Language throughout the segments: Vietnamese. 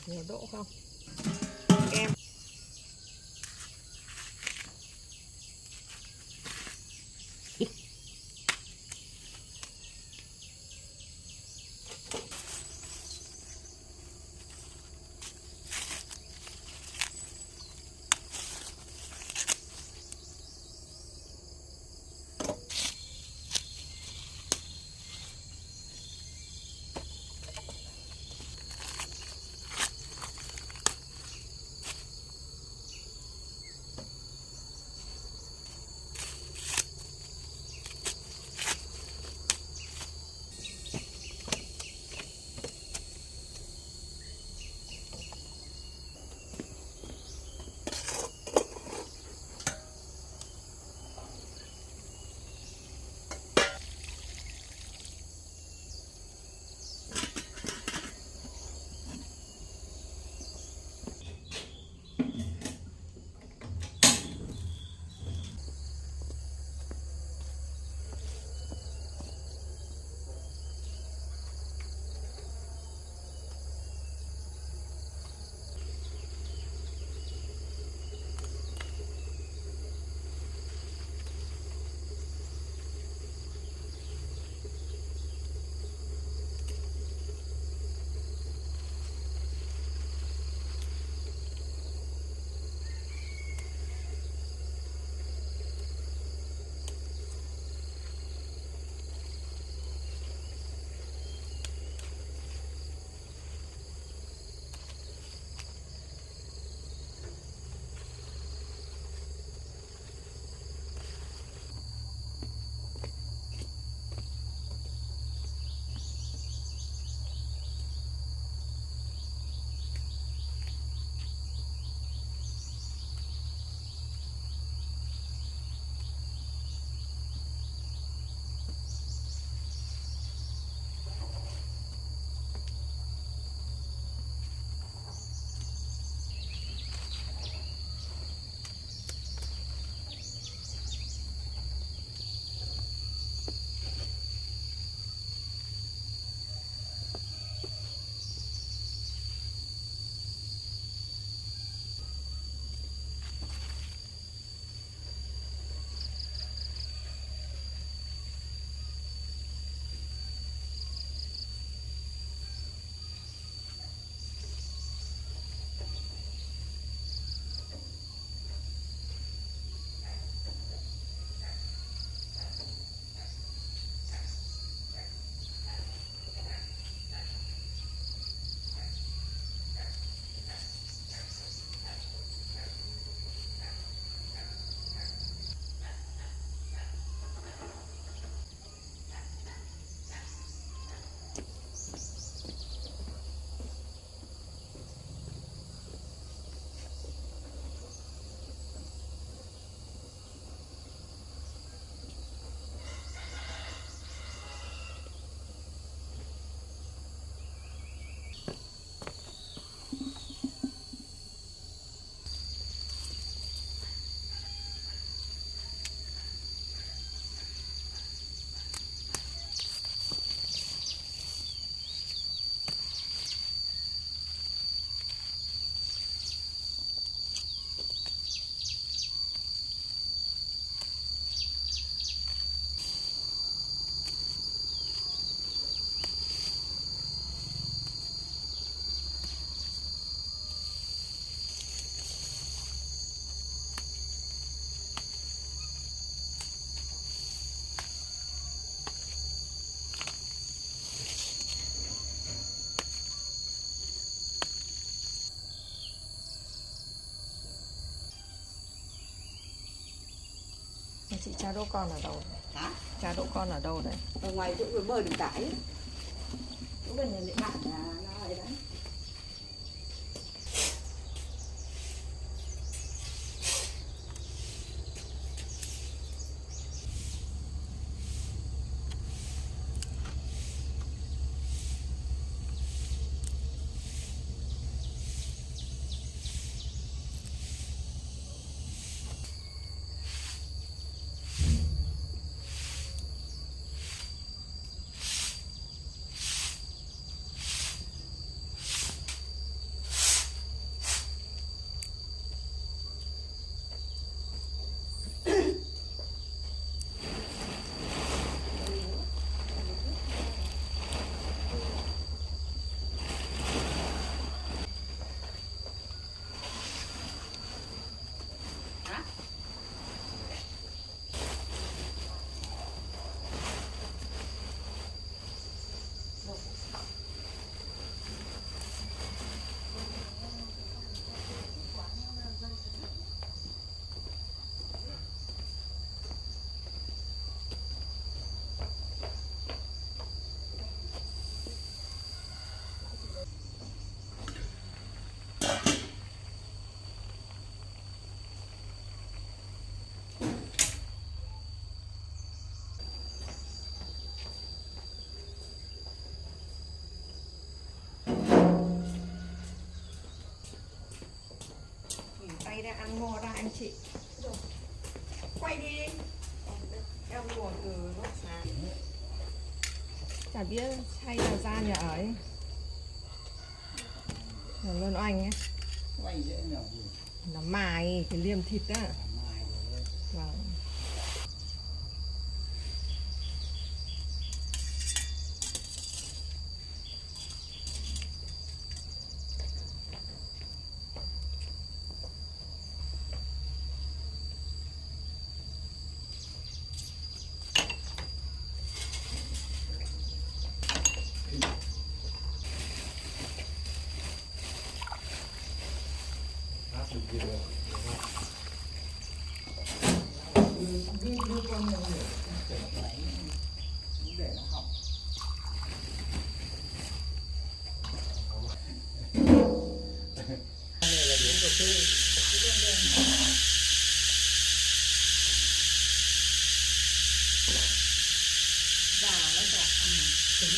nhiều độ không? Kem. Chị trà đỗ con ở đâu? Hả? Trà đỗ con ở đâu đấy? Ở ngoài chỗ bơi đường tải. Chỗ bên nhà bạn là nó ấy đấy. Tay ra ăn ngò ra anh chị. Rồi. Quay đi. Em ngồi từ lúc sáng. Chả biết hay là ra nhà ấy. Là luôn oanh ấy. Oanh dễ nào gì? Nó mài cái liềm thịt á. Mài rồi. Vâng. Đưa con nhiều nhiều để nó học. Này là điểm cà phê. Và nó chọn cứng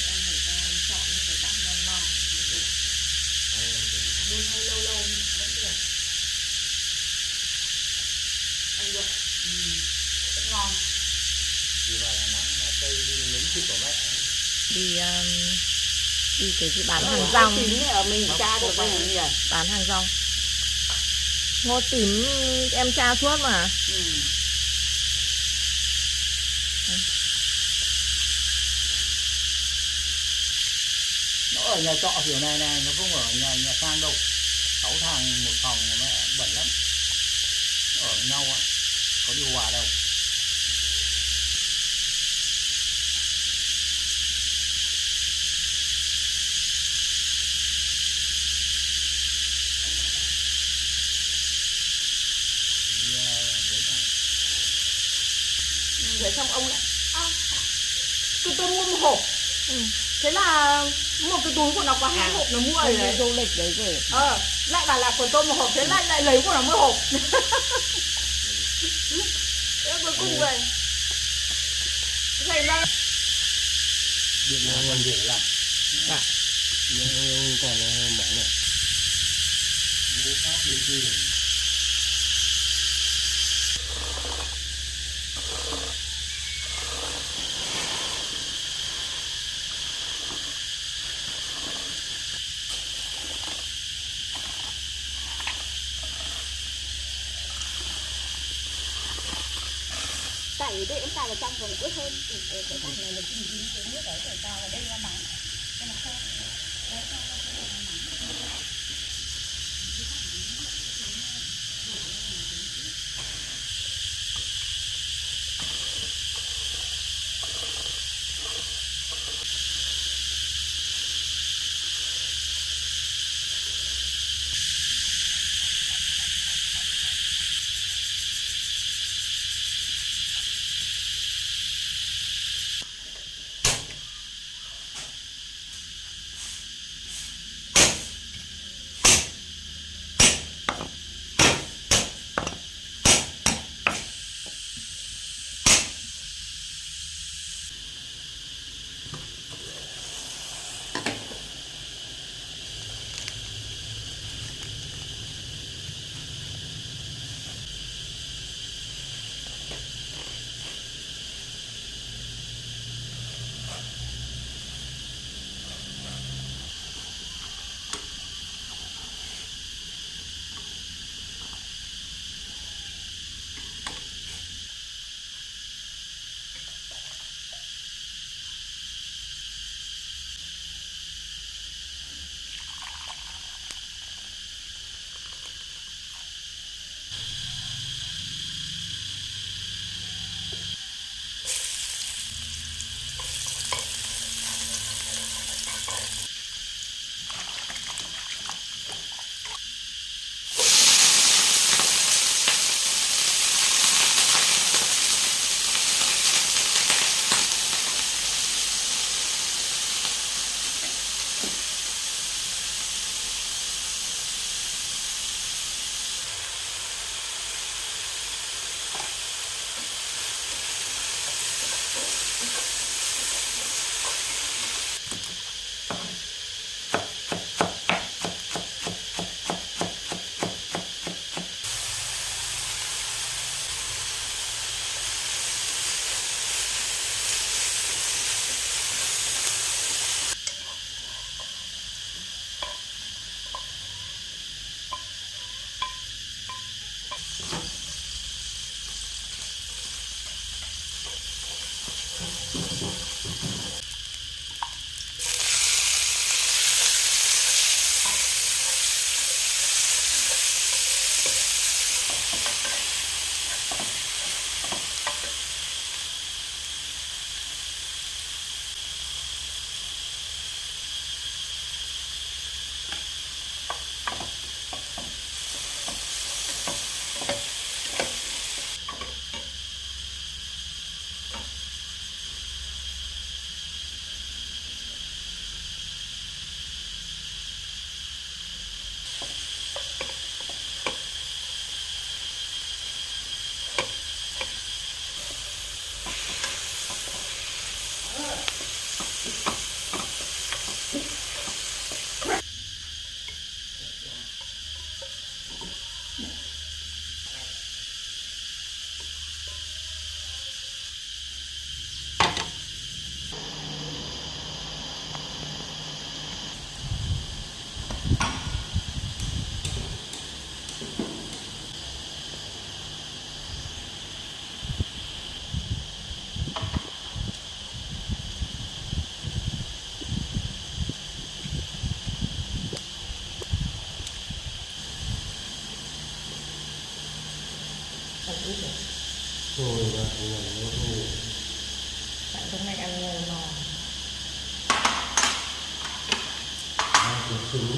em người ta em chọn những cái bát ngon ngon luôn hay lâu lâu vẫn được ăn được rất ngon. Đi vào Đà Nẵng mà cây đi lính thịt của mẹ. Đi cái bán hàng rong ở mình cha được bao nhiêu nhỉ? bán hàng rong ngô tím em tra suốt mà. Nó ở nhà trọ kiểu này này, nó không ở nhà sang đâu. 6 thằng một phòng mà mẹ bẩn lắm. Ở với nhau á, có điều hòa đâu. Thế xong ông lại tôi mua một hộp. Thế là một cái túi của nó có 2 hộp nó mua rồi đấy. Du lịch đấy về Lại bảo là của tôi một hộp, thế lại lấy của nó một hộp. Thế cuối cùng vậy. Thành ra Điện là còn việc làm. dạ. Còn mỏng này. Bố khác đi gì. cày đấy, em cày vào trong còn ướt hơn. Cái thằng này là cái gì cái nước đấy để cào vào đây nó nóng. Cho nó khô. Đấy cho nó nóng. Thôi và ngồi nó thôi. Bạn trong này ăn ngồi lò. Ăn cũng xứng.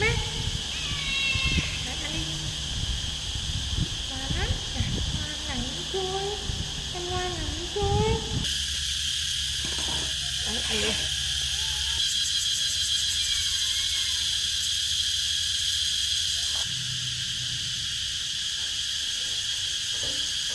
Mẹ ăn đi. Ngoan á. Ngoan nắng chui. Em ngoan nắng chui. Đấy, ăn đi.